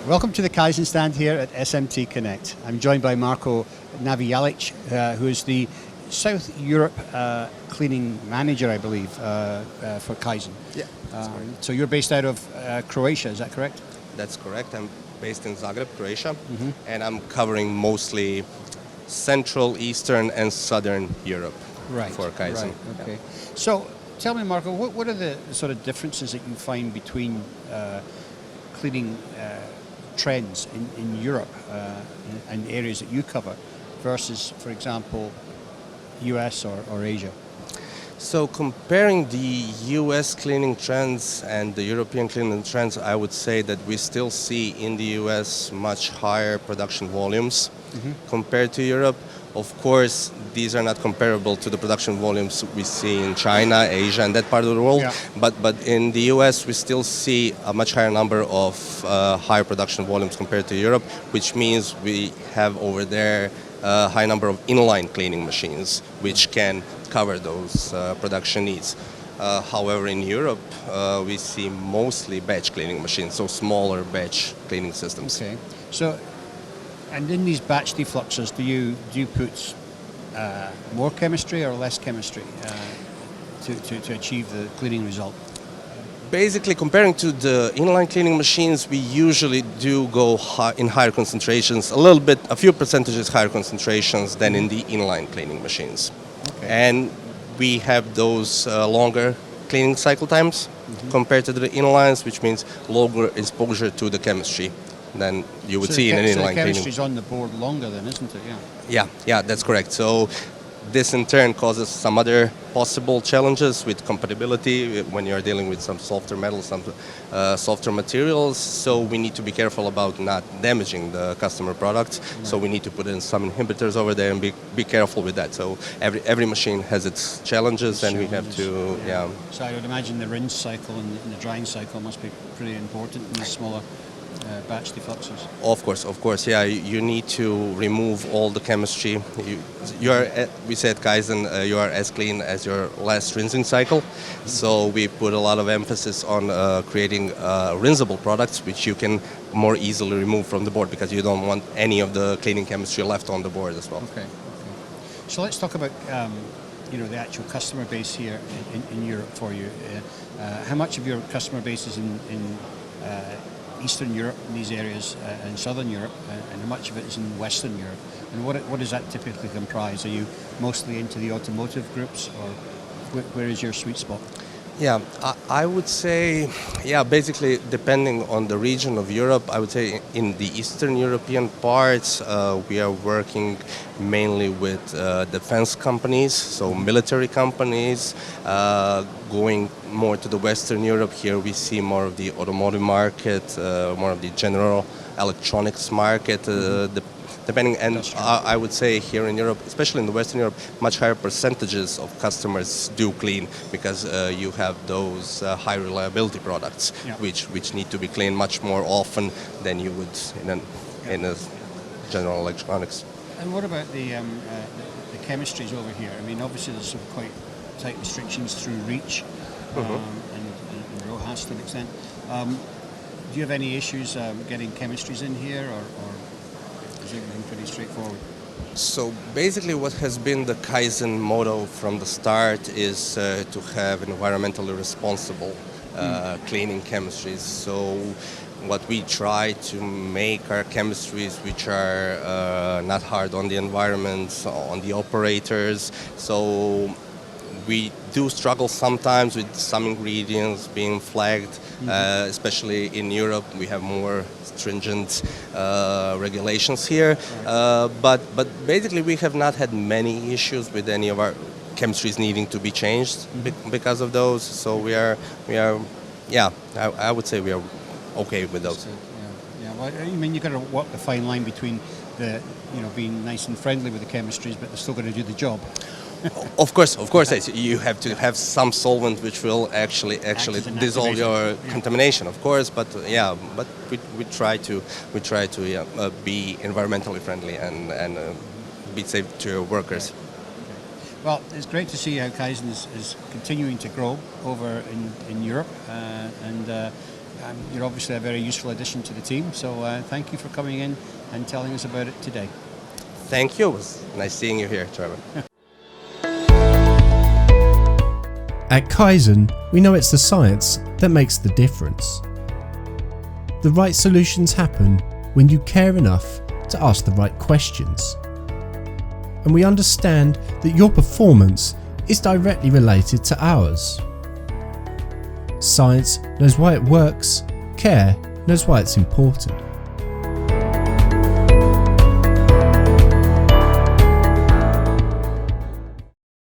Welcome to the Kyzen stand here at SMT Connect. I'm joined by Marko Navijalic, who is the South Europe cleaning manager, I believe, for Kyzen. Yeah. So you're based out of Croatia, is that correct? That's correct. I'm based in Zagreb, Croatia, and I'm covering mostly Central, Eastern, and Southern Europe for Kyzen. Right, okay. So tell me, Marko, what are the sort of differences that you find between cleaning trends in Europe and areas that you cover versus, for example, US or Asia? So comparing the US cleaning trends and the European cleaning trends, I would say that we still see in the US much higher production volumes compared to Europe. Of course, these are not comparable to the production volumes we see in China, Asia, and that part of the world. Yeah. But in the US, we still see a much higher number of higher production volumes compared to Europe, which means we have over there a high number of inline cleaning machines, which can cover those production needs. However, in Europe, we see mostly batch cleaning machines, so smaller batch cleaning systems. Okay. So, and in these batch defluxers, do you put more chemistry or less chemistry to achieve the cleaning result? Basically, comparing to the inline cleaning machines, we usually do go in higher concentrations, a few percentages higher concentrations than in the inline cleaning machines. Okay. And we have those longer cleaning cycle times compared to the inlines, which means longer exposure to the chemistry than you would see in an inline cleaning. So the chemistry's on the board longer then, isn't it? Yeah. Yeah, that's correct. So this in turn causes some other possible challenges with compatibility when you're dealing with some softer metals, some softer materials. So we need to be careful about not damaging the customer products. Right. So we need to put in some inhibitors over there and be careful with that. So every machine has its challenges, and we have to, yeah. So I would imagine the rinse cycle and the drying cycle must be pretty important in the smaller batch defluxers. Of course, yeah. You need to remove all the chemistry. We said Kyzen, you are as clean as your last rinsing cycle. So we put a lot of emphasis on creating rinsable products, which you can more easily remove from the board because you don't want any of the cleaning chemistry left on the board as well. Okay. So let's talk about the actual customer base here in Europe for you. How much of your customer base is in Eastern Europe, in these areas, in Southern Europe, and how much of it is in Western Europe? And what does that typically comprise? Are you mostly into the automotive groups, or where is your sweet spot? Yeah, I would say, basically depending on the region of Europe, I would say in the Eastern European parts, we are working mainly with defense companies, so military companies. Going more to the Western Europe, here we see more of the automotive market, more of the general electronics market, depending, and I would say here in Europe, especially in the Western Europe, much higher percentages of customers do clean because you have those high reliability products, which need to be cleaned much more often than you would in a general electronics. And what about the chemistries over here? I mean, obviously there's some quite tight restrictions through REACH and RoHS to an extent. Do you have any issues getting chemistries in here, or is everything pretty straightforward? So basically what has been the Kyzen motto from the start is to have environmentally responsible cleaning chemistries. So what we try to make our chemistries which are not hard on the environment, on the operators. So we do struggle sometimes with some ingredients being flagged, especially in Europe. We have more stringent regulations here, but basically we have not had many issues with any of our chemistries needing to be changed because of those. So we are, I would say we are okay with those. Well, I mean, you've got to walk the fine line between being nice and friendly with the chemistries, but they're still going to do the job. Of course, you have to have some solvent which will actually dissolve your contamination, of course. But we try to be environmentally friendly and be safe to your workers. Well, it's great to see how Kyzen is continuing to grow over in Europe, and You're obviously a very useful addition to the team, so thank you for coming in and telling us about it today. Thank you. It was nice seeing you here, Trevor. At Kyzen, we know it's the science that makes the difference. The right solutions happen when you care enough to ask the right questions. And we understand that your performance is directly related to ours. Science knows why it works, care knows why it's important.